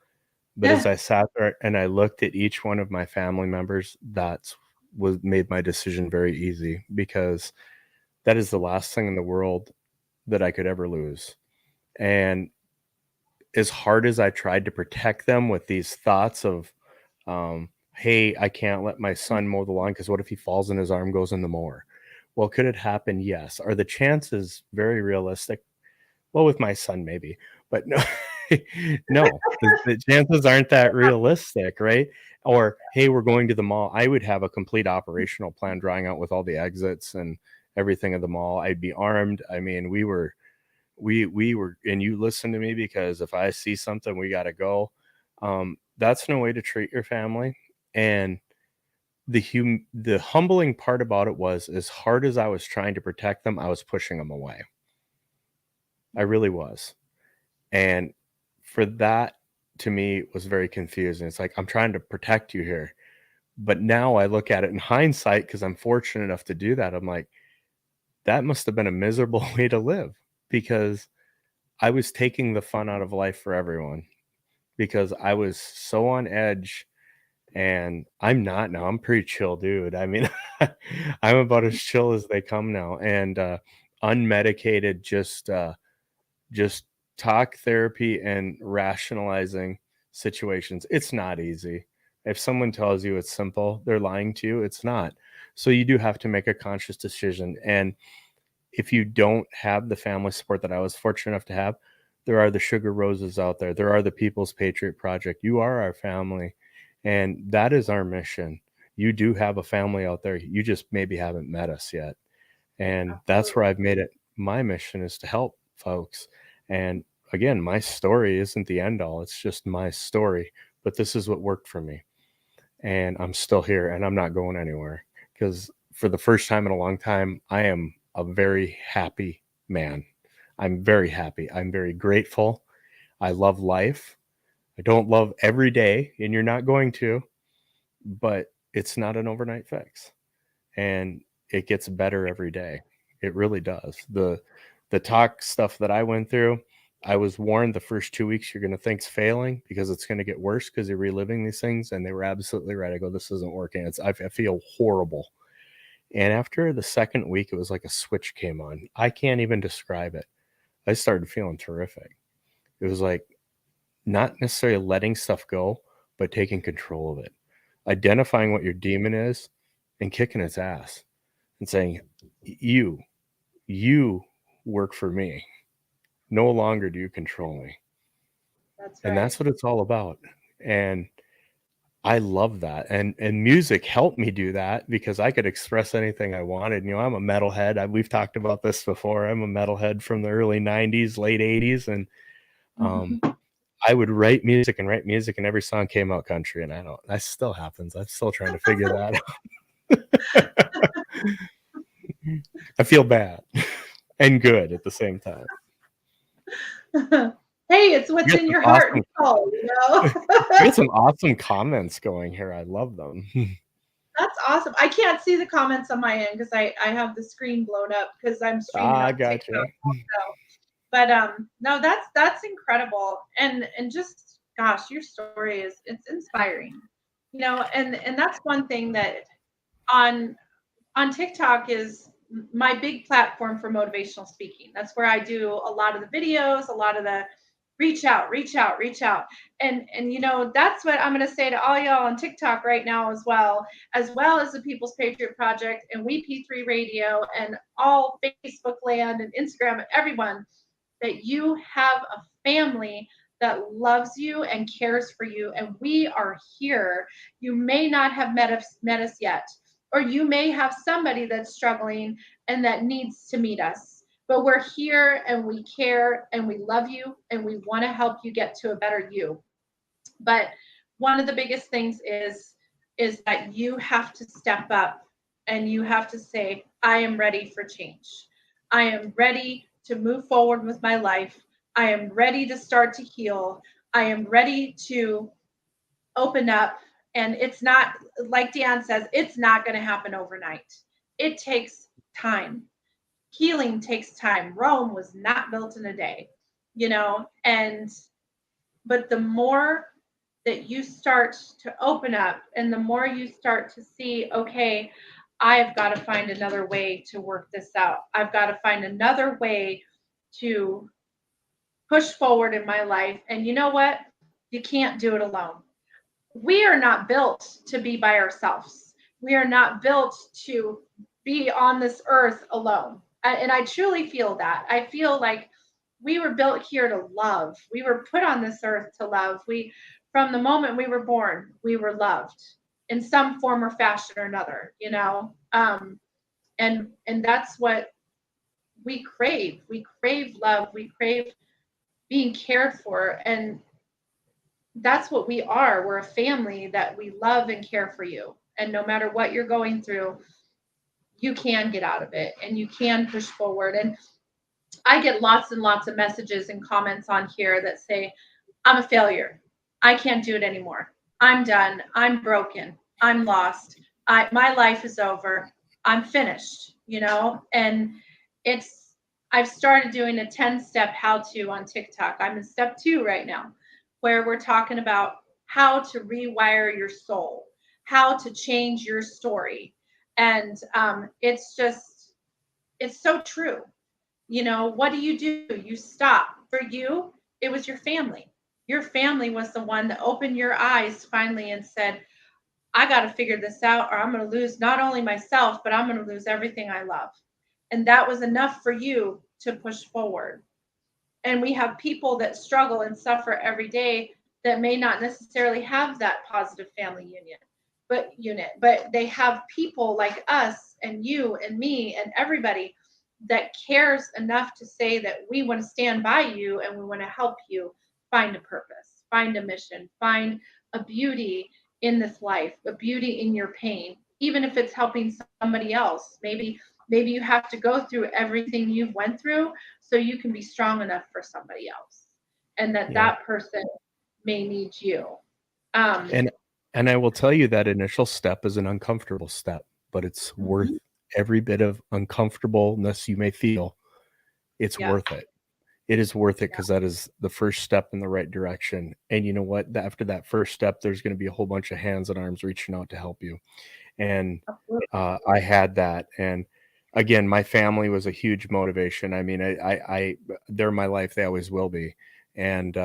But as I sat there and I looked at each one of my family members, made my decision very easy because That is the last thing in the world that I could ever lose. And as hard as I tried to protect them with these thoughts of, hey, I can't let my son mow the lawn because what if he falls and his arm goes in the mower? Well, could it happen? Yes. Are the chances very realistic? Well, with my son, maybe, but no, no, the chances aren't that realistic, right? Or, hey, we're going to the mall. I would have a complete operational plan drawing out with all the exits and everything of the mall. I'd be armed. I mean, we were, and you listen to me because if I see something, we got to go. That's no way to treat your family. And the humbling part about it was, as hard as I was trying to protect them, I was pushing them away. I really was. And for that, to me, was very confusing. It's like, I'm trying to protect you here. But now I look at it in hindsight, because I'm fortunate enough to do that. I'm like, that must have been a miserable way to live, because I was taking the fun out of life for everyone, because I was so on edge. And I'm not now. I'm a pretty chill dude. I mean, I'm about as chill as they come now. And unmedicated, just talk therapy and rationalizing situations. It's not easy. If someone tells you it's simple, they're lying to you. It's not. So you do have to make a conscious decision. And if you don't have the family support that I was fortunate enough to have, there are the Sugar Roses out there. There are the People's Patriot Project. You are our family. And that is our mission. You do have a family out there. You just maybe haven't met us yet. And that's where I've made it my mission, is to help folks. And again, my story isn't the end all. It's just my story. But this is what worked for me. And I'm still here, and I'm not going anywhere, because for the first time in a long time, I am a very happy man. I'm very happy. I'm very grateful. I love life. I don't love every day, and you're not going to, but it's not an overnight fix. And it gets better every day. It really does. The talk stuff that I went through, I was warned the first 2 weeks you're going to think's failing, because it's going to get worse because you're reliving these things. And they were absolutely right. I go, this isn't working. I feel horrible. And after the second week, it was like a switch came on. I can't even describe it. I started feeling terrific. It was like, not necessarily letting stuff go, but taking control of it, identifying what your demon is and kicking its ass and saying, you work for me. No longer do you control me. That's And right. that's what it's all about. And I love that. And music helped me do that, because I could express anything I wanted. You know, I'm a metalhead. We've talked about this before. I'm a metalhead from the early 90s, late 80s. And I would write music, and every song came out country. And that still happens. I'm still trying to figure that out. I feel bad and good at the same time. Hey, it's what's in your heart and soul, you know? We get some awesome comments going here. I love them. That's awesome. I can't see the comments on my end because I have the screen blown up because I'm streaming I on gotcha. TikTok also. But no, that's incredible. And just gosh, your story it's inspiring. You know, and that's one thing that on TikTok is my big platform for motivational speaking. That's where I do a lot of the videos, a lot of the reach out, reach out, reach out. And you know, that's what I'm going to say to all y'all on TikTok right now as well as the People's Patriot Project and We P3 Radio and all Facebook land and Instagram and everyone, that you have a family that loves you and cares for you, and we are here. You may not have met us yet, or you may have somebody that's struggling and that needs to meet us, but we're here and we care and we love you and we want to help you get to a better you. But one of the biggest things is that you have to step up and you have to say, I am ready for change. I am ready to move forward with my life. I am ready to start to heal. I am ready to open up. And it's not, like Deanne says, it's not going to happen overnight. It takes time. Healing takes time. Rome was not built in a day, you know, but the more that you start to open up and the more you start to see, okay, I've got to find another way to work this out. I've got to find another way to push forward in my life. And you know what? You can't do it alone. We are not built to be by ourselves. We are not built to be on this earth alone. And I truly feel that. I feel like we were built here to love. We were put on this earth to love. We, from the moment we were born, we were loved in some form or fashion or another, you know? And that's what we crave. We crave love. We crave being cared for. And that's what we are. We're a family that we love and care for you. And no matter what you're going through, you can get out of it and you can push forward. And I get lots and lots of messages and comments on here that say, I'm a failure. I can't do it anymore. I'm done. I'm broken. I'm lost. My life is over. I'm finished, you know? And it's, I've started doing a 10-step how-to on TikTok. I'm in step 2 right now, where we're talking about how to rewire your soul, how to change your story. And it's just, it's so true. You know, what do? You stop. For you, it was your family. Your family was the one that opened your eyes finally and said, I got to figure this out, or I'm going to lose not only myself, but I'm going to lose everything I love. And that was enough for you to push forward. And we have people that struggle and suffer every day that may not necessarily have that positive family unit, but they have people like us and you and me and everybody that cares enough to say that we want to stand by you and we want to help you find a purpose, find a mission, find a beauty in this life, a beauty in your pain, even if it's helping somebody else. Maybe you have to go through everything you've went through so you can be strong enough for somebody else, and that Yeah. that person may need you. And I will tell you that initial step is an uncomfortable step, but it's worth every bit of uncomfortableness you may feel. It's Yeah. worth it. It is worth it because that is the first step in the right direction. And you know what? After that first step, there's going to be a whole bunch of hands and arms reaching out to help you. And I had that. And again, my family was a huge motivation. I mean, they're my life. They always will be. And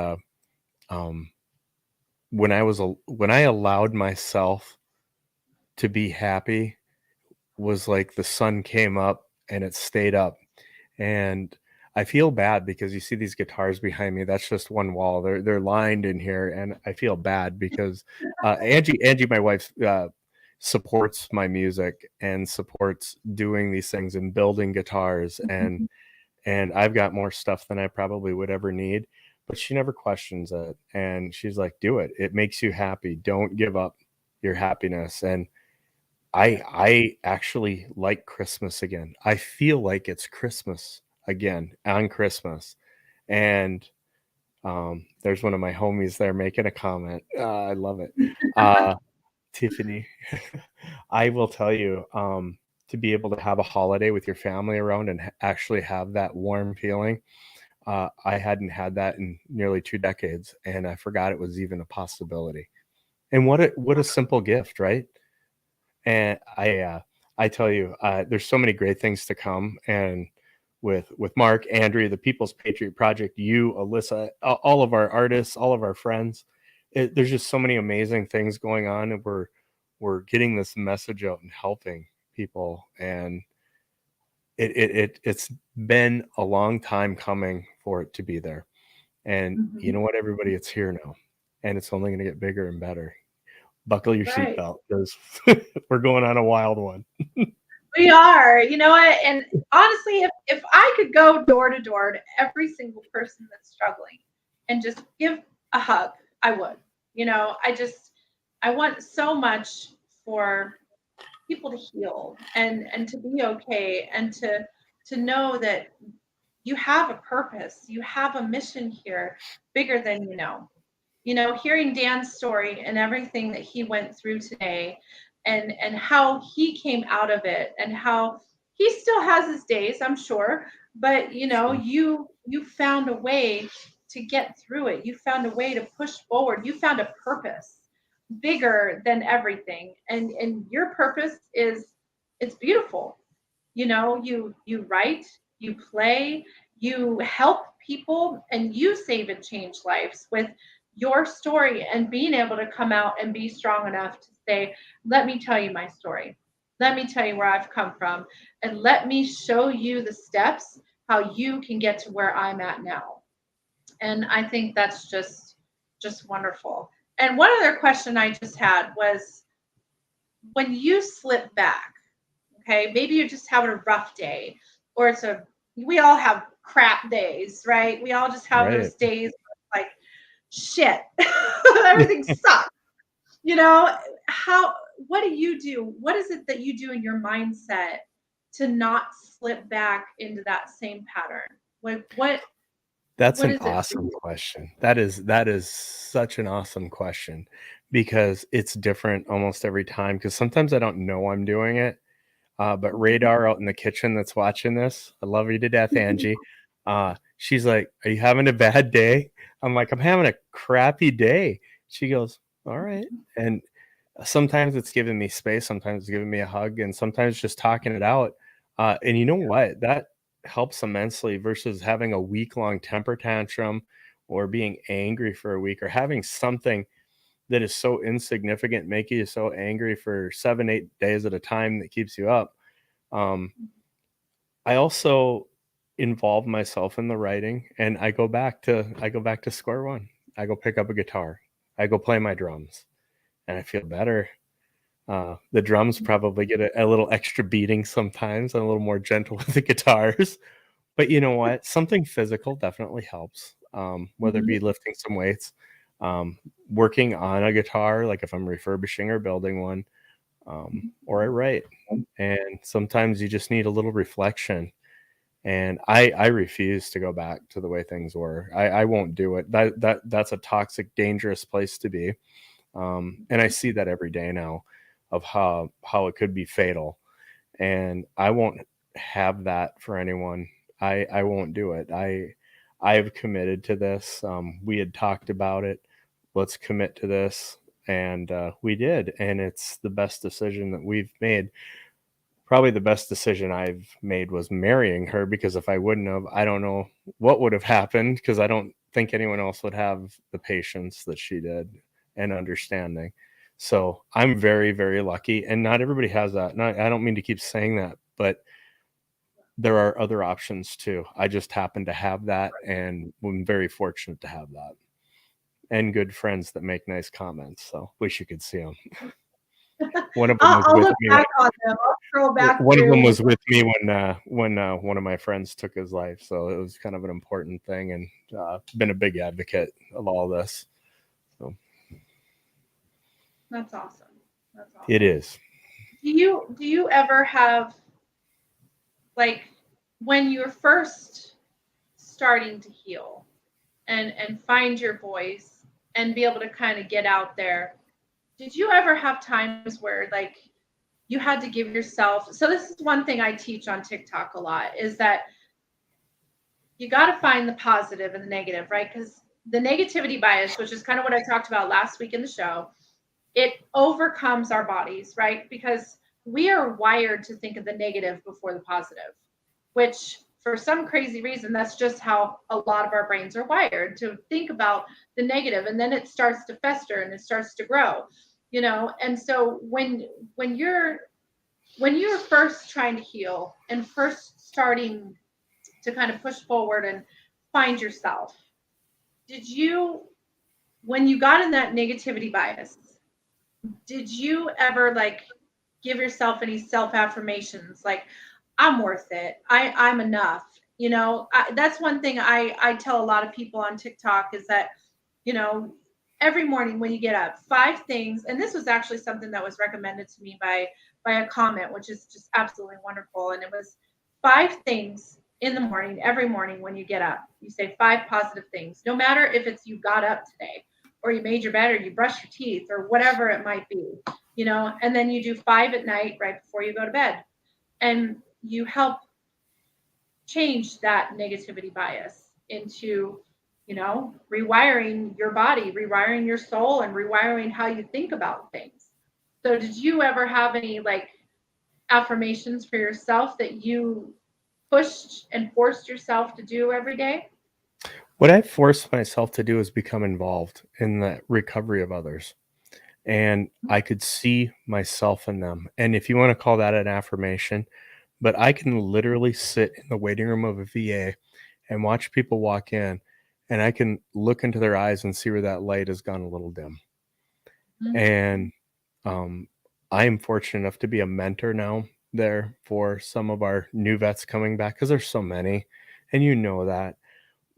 when I allowed myself to be happy, was like the sun came up and it stayed up. And I feel bad because you see these guitars behind me. That's just one wall. They're lined in here, and I feel bad because Angie, my wife, supports my music and supports doing these things and building guitars, and I've got more stuff than I probably would ever need. But she never questions it, and she's like, "Do it. It makes you happy. Don't give up your happiness." And I actually like Christmas again. I feel like it's Christmas again on Christmas. And there's one of my homies there making a comment. I love it. Tiffany, I will tell you, to be able to have a holiday with your family around and actually have that warm feeling. I hadn't had that in nearly 2 decades, and I forgot it was even a possibility. And what a simple gift, right? And I tell you, there's so many great things to come. And with Mark, Andrea, the People's Patriot Project, you, Alyssa, all of our artists, all of our friends, there's just so many amazing things going on, and we're getting this message out and helping people. And it's been a long time coming for it to be there. And you know what, everybody, it's here now, and it's only going to get bigger and better. Buckle your Right. seatbelt because we're going on a wild one. We are, you know what? And honestly, if I could go door to door to every single person that's struggling and just give a hug, I would. You know, I want so much for people to heal and to be okay and to know that you have a purpose, you have a mission here bigger than you know. You know, hearing Dan's story and everything that he went through today, and how he came out of it, and how he still has his days, I'm sure, but you know, you found a way to get through it. You found a way to push forward. You found a purpose bigger than everything, and your purpose is it's beautiful. You write, you play, you help people, and you save and change lives with your story, and being able to come out and be strong enough to say, let me tell you my story. Let me tell you where I've come from, and let me show you the steps how you can get to where I'm at now. And I think that's just wonderful. And one other question I just had was, when you slip back, okay, maybe you're just having a rough day, or we all have crap days, right? We all just have Right. those days like shit, everything sucks. You know, how, what do you do? What is it that you do in your mindset to not slip back into that same pattern? Like That's what an is it for awesome you? question. That is such an awesome question because it's different almost every time. Because sometimes I don't know I'm doing it. But Radar out in the kitchen that's watching this, I love you to death, Angie. She's like, "Are you having a bad day?" I'm like, "I'm having a crappy day." She goes, "All right." And sometimes it's giving me space, sometimes it's giving me a hug, and sometimes just talking it out. And you know what? That helps immensely versus having a week-long temper tantrum or being angry for a week or having something that is so insignificant, making you so angry for 7, 8 days at a time that keeps you up. Um, I also involve myself in the writing and I go back to square one. I go pick up a guitar. I go play my drums and I feel better. The drums probably get a little extra beating sometimes. I'm a little more gentle with the guitars. But you know what? Something physical definitely helps, whether it Mhm. be lifting some weights, um, working on a guitar, like if I'm refurbishing or building one, or I write. And sometimes you just need a little reflection. And I refuse to go back to the way things were. I won't do it. That's a toxic, dangerous place to be. And I see that every day now of how it could be fatal. And I won't have that for anyone. I won't do it. I've committed to this. We had talked about it. Let's commit to this, and we did. And it's the best decision that we've made. Probably the best decision I've made was marrying her because if I wouldn't have, I don't know what would have happened because I don't think anyone else would have the patience that she did and understanding. So I'm very, very lucky. And not everybody has that. Not, I don't mean to keep saying that, but there are other options too. I just happen to have that and I'm very fortunate to have that. And good friends that make nice comments. So wish you could see them. One of them was I'll with look me back on them. I'll scroll back one of them through. was with me when one of my friends took his life, so it was kind of an important thing, and been a big advocate of all this. So That's awesome. That's it awesome. is. Do you ever have, like, when you're first starting to heal and find your voice and be able to kind of get out there, did you ever have times where, like, you had to give yourself, so this is one thing I teach on TikTok a lot, is that you got to find the positive and the negative, right? Because the negativity bias, which is kind of what I talked about last week in the show, it overcomes our bodies, right? Because we are wired to think of the negative before the positive, which for some crazy reason, that's just how a lot of our brains are wired, to think about the negative, and then it starts to fester and it starts to grow, And so when you're when you're first trying to heal and first starting to kind of push forward and find yourself, did you, when you got in that negativity bias, did you ever, like, give yourself any self affirmations like, I'm worth it, I'm enough? That's one thing I tell a lot of people on TikTok is that, you know every morning when you get up, 5 things, and this was actually something that was recommended to me by a comment, which is just absolutely wonderful. And it was 5 things in the morning, every morning when you get up, you say 5 positive things, no matter if it's you got up today, or you made your bed, or you brushed your teeth, or whatever it might be, and then you do 5 at night right before you go to bed, and you help change that negativity bias into, rewiring your body, rewiring your soul, and rewiring how you think about things. So did you ever have any, like, affirmations for yourself that you pushed and forced yourself to do every day? What I forced myself to do is become involved in the recovery of others. And I could see myself in them. And if you want to call that an affirmation, but I can literally sit in the waiting room of a VA and watch people walk in, and I can look into their eyes and see where that light has gone a little dim. Mhm. And um, I am fortunate enough to be a mentor now there for some of our new vets coming back because there's so many, and you know that.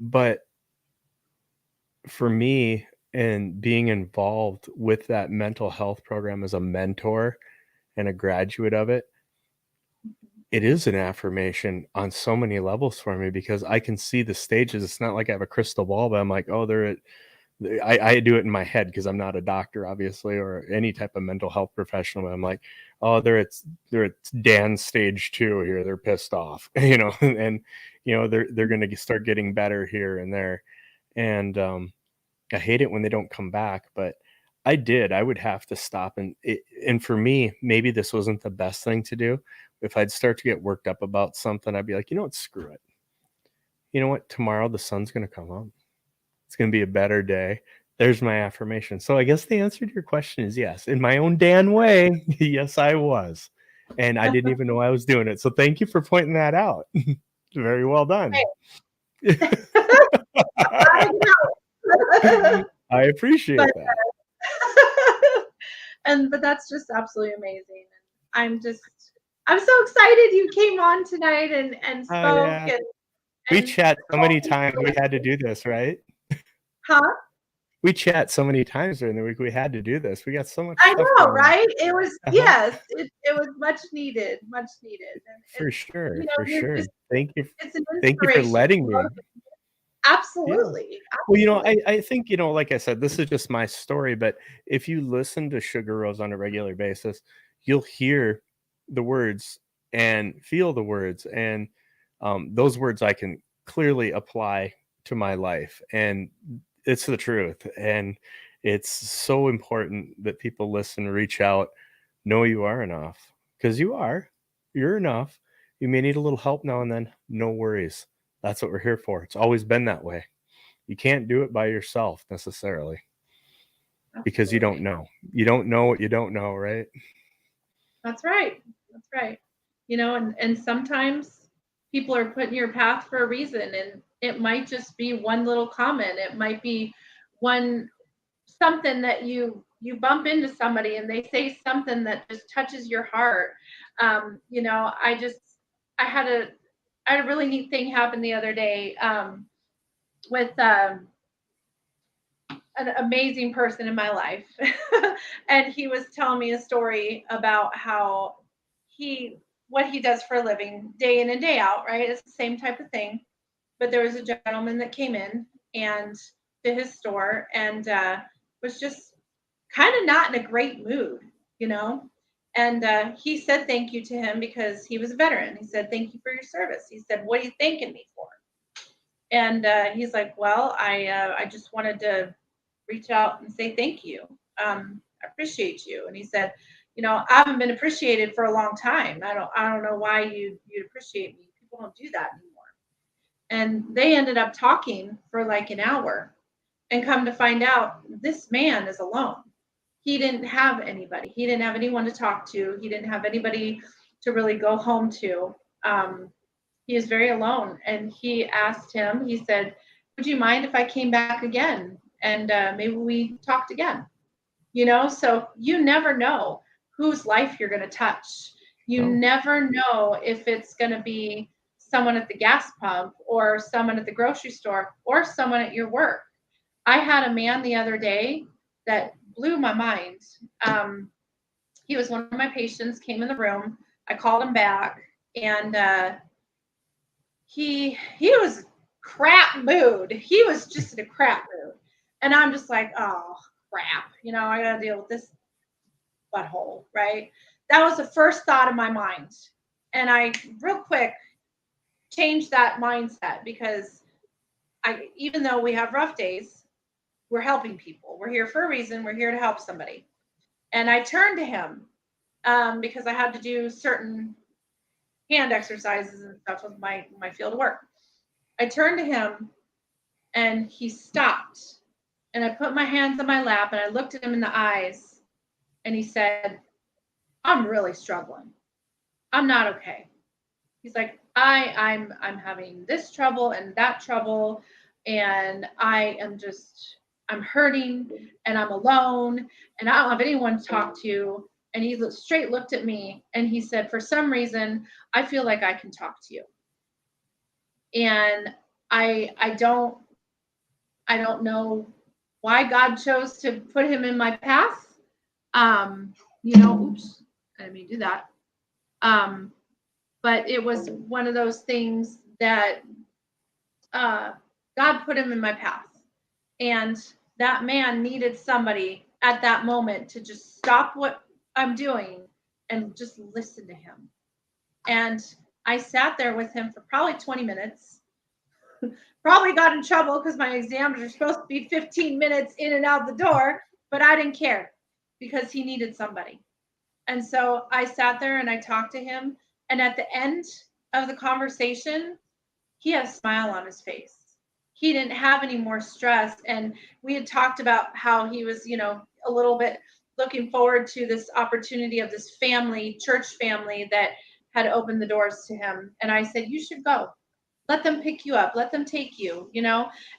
But for me, and being involved with that mental health program as a mentor and a graduate of it, it is an affirmation on so many levels for me because I can see the stages. It's not like I have a crystal ball, but I'm like, oh, they're at, I do it in my head because I'm not a doctor, obviously, or any type of mental health professional. But I'm like, oh, they're at Dan's stage 2 here. They're pissed off, and they're going to start getting better here and there, and I hate it when they don't come back, but I would have to stop and for me, maybe this wasn't the best thing to do. If I'd start to get worked up about something, I'd be like, you know what, screw it. You know what? Tomorrow the sun's gonna come up. It's gonna be a better day. There's my affirmation. So I guess the answer to your question is yes. In my own Dan way, yes, I was. And I didn't even know I was doing it. So thank you for pointing that out. Very well done. I know. I but appreciate that. but that's just absolutely amazing. And I'm so excited you came on tonight and Oh spoke yeah. We and chat so told many me, times, we had to do this, right? huh? We chat so many times during the week, we had to do this. We got so much I stuff know, going on. right? It was, Uh-huh. yes, it was much needed, much needed. And For it's, sure, you know, for you're sure. just, it's an Thank you for inspiration. letting me. Yeah. Absolutely. Well, Absolutely. I think, like I said, this is just my story, but if you listen to Sugar Rose on a regular basis, you'll hear the words and feel the words. And those words I can clearly apply to my life. And it's the truth. And it's so important that people listen, reach out, know you are enough because you are. You're enough. You may need a little help now and then. No worries. That's what we're here for. It's always been that way. You can't do it by yourself necessarily because you don't Absolutely. know. You don't know what you don't know, right? That's right. That's right. And sometimes people are put in your path for a reason, and it might just be one little comment. It might be one something that you bump into somebody and they say something that just touches your heart. I just I had a really neat thing happen the other day with an amazing person in my life. And he was telling me a story about how he what he does for a living day in and day out, right? It's the same type of thing. But there was a gentleman that came in and to his store and was just kind of not in a great mood, you know. And he said thank you to him because he was a veteran. He said, "Thank you for your service." He said, "What are you thanking me for?" And he's like, "Well, I just wanted to reach out and say thank you. I appreciate you." And he said, "I haven't been appreciated for a long time. I don't know why you'd appreciate me. People don't do that anymore." And they ended up talking for like an hour, and come to find out, this man is alone. He didn't have anybody. He didn't have anyone to talk to. He didn't have anybody to really go home to. He is very alone. And he asked him, he said, "Would you mind if I came back again? And maybe we talked again?" So you never know whose life you're going to touch. You No. never know if it's going to be someone at the gas pump or someone at the grocery store or someone at your work. I had a man the other day that blew my mind. Um, he was one of my patients, came in the room. I called him back, and he was crap mood. He was just in a crap mood, and I'm just like, oh crap, I got to deal with this butthole, right? That was the first thought in my mind, and I real quick changed that mindset because even though we have rough days, we're helping people. We're here for a reason. We're here to help somebody. And I turned to him because I had to do certain hand exercises and stuff with my field of work. I turned to him and he stopped. And I put my hands on my lap and I looked at him in the eyes and he said, I'm really struggling. I'm not okay. He's like, I'm having this trouble and that trouble, and I'm hurting and I'm alone and I don't have anyone to talk to. And he straight looked at me and he said, for some reason, I feel like I can talk to you. And I I don't know why God chose to put him in my path. Oops, I didn't mean to do that. Um, but it was one of those things that God put him in my path. And that man needed somebody at that moment to just stop what I'm doing and just listen to him. And I sat there with him for probably 20 minutes. Probably got in trouble because my exams are supposed to be 15 minutes in and out the door, but I didn't care because he needed somebody. And so I sat there and I talked to him. And at the end of the conversation, he had a smile on his face. He didn't have any more stress. And we had talked about how he was, a little bit looking forward to this opportunity of this family, church family that had opened the doors to him. And I said, you should go. Let them pick you up. Let them take you,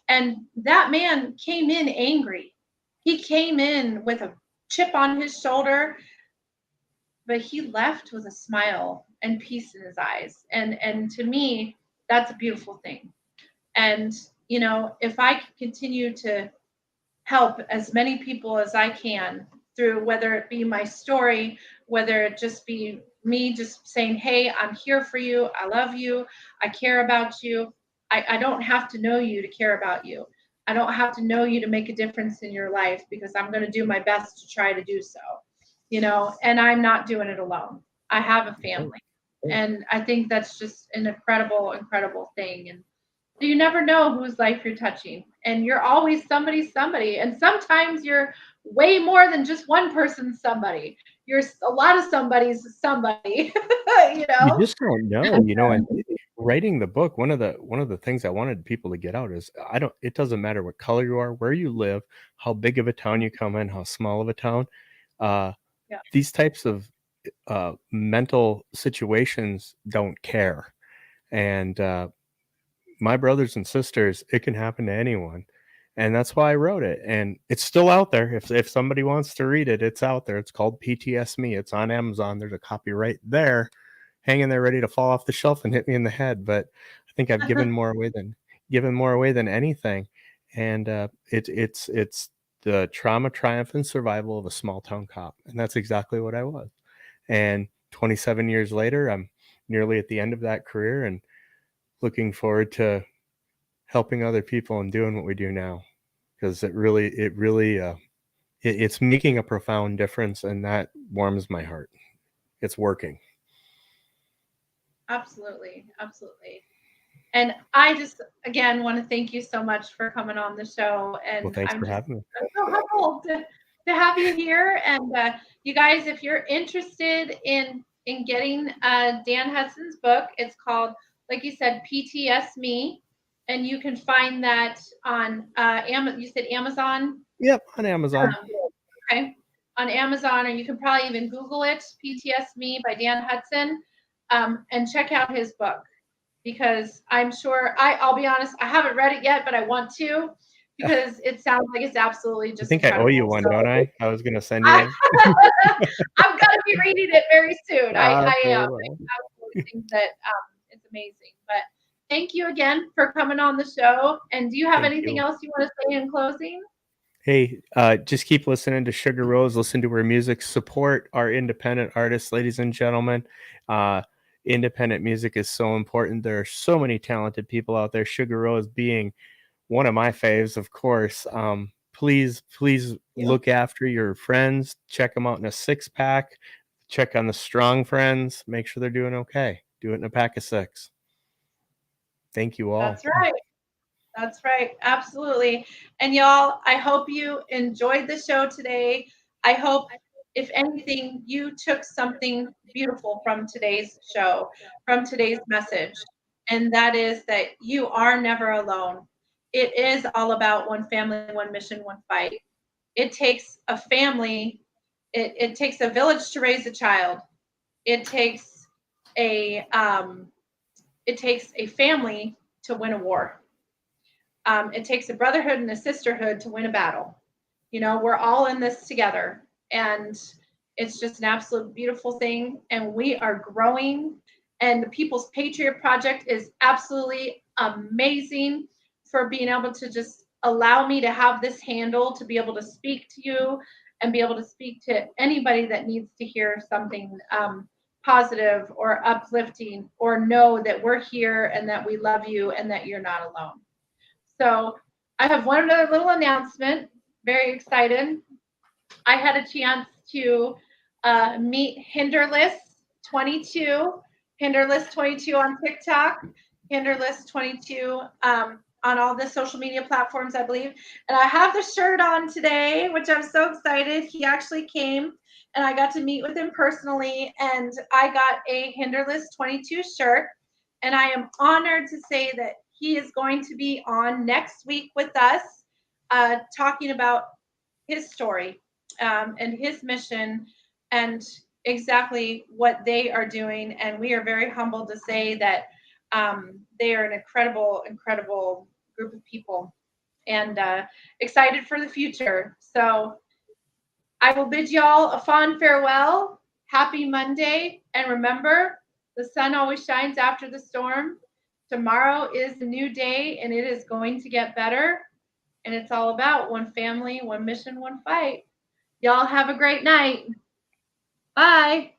And that man came in angry. He came in with a chip on his shoulder, but he left with a smile and peace in his eyes. And to me, that's a beautiful thing. And, if I can continue to help as many people as I can through whether it be my story, whether it just be me just saying, hey, I'm here for you. I love you. I care about you. I don't have to know you to care about you. I don't have to know you to make a difference in your life because I'm going to do my best to try to do so, and I'm not doing it alone. I have a family. And I think that's just an incredible, incredible thing. And so you never know whose life you're touching. And you're always somebody's somebody. And sometimes you're way more than just one person's somebody. You're a lot of somebody's somebody, You just don't know. And writing the book, one of the things I wanted people to get out is it doesn't matter what color you are, where you live, how big of a town you come in, how small of a town. Yeah. These types of mental situations don't care. And my brothers and sisters, it can happen to anyone. And that's why I wrote it. And it's still out there. If somebody wants to read it, it's out there. It's called PTS Me. It's on Amazon. There's a copy right there, hanging there ready to fall off the shelf and hit me in the head. But I think I've given more away than anything. And it's the trauma, triumph, and survival of a small town cop. And that's exactly what I was. And 27 years later, I'm nearly at the end of that career and looking forward to helping other people and doing what we do now, because it's making a profound difference, and that warms my heart. It's working. Absolutely. Absolutely. And I just, again, want to thank you so much for coming on the show. And Well, thanks for having me. I'm so humbled to have you here. And you guys, if you're interested in getting Dan Hudson's book, it's called, like you said, PTS Me. And you can find that on you said Amazon? Yep, on Amazon. Okay. On Amazon, or you can probably even Google it, PTS Me by Dan Hudson, and check out his book. Because I'm sure I'll be honest, I haven't read it yet, but I want to because it sounds like it's absolutely just. I think incredible. I owe you one, don't I? I was going to send you one. I'm going to be reading it very soon. I am. Well. I think that it's amazing. But thank you again for coming on the show. And do you have anything else you want to say in closing? Hey, just keep listening to Sugar Rose. Listen to her music. Support our independent artists, ladies and gentlemen. Independent music is so important. There are so many talented people out there. Sugar Rose being one of my faves, of course. Please look after your friends. Check them out in a 6-pack. Check on the strong friends. Make sure they're doing okay. Do it in a pack of 6. Thank you all. That's right. That's right. Absolutely. And y'all, I hope you enjoyed the show today. I hope if anything, you took something beautiful from today's show, from today's message, and that is that you are never alone. It is all about one family, one mission, one fight. It takes a family, it takes a village to raise a child. It takes a family to win a war. It takes a brotherhood and a sisterhood to win a battle. You know, we're all in this together, and it's just an absolute beautiful thing. And we are growing, and the People's Patriot Project is absolutely amazing for being able to just allow me to have this handle to be able to speak to you and be able to speak to anybody that needs to hear something positive or uplifting, or know that we're here and that we love you and that you're not alone. So I have one other little announcement. Very excited. I had a chance to meet Hinderless22, Hinderless22 on TikTok, Hinderless22 on all the social media platforms, I believe. And I have the shirt on today, which I'm so excited. He actually came and I got to meet with him personally, and I got a Hinderless22 shirt. And I am honored to say that he is going to be on next week with us, talking about his story and his mission and exactly what they are doing. And we are very humbled to say that they are an incredible, incredible group of people, and excited for the future. So I will bid y'all a fond farewell. Happy Monday. And remember, the sun always shines after the storm. Tomorrow is a new day, and it is going to get better. And it's all about one family, one mission, one fight. Y'all have a great night. Bye.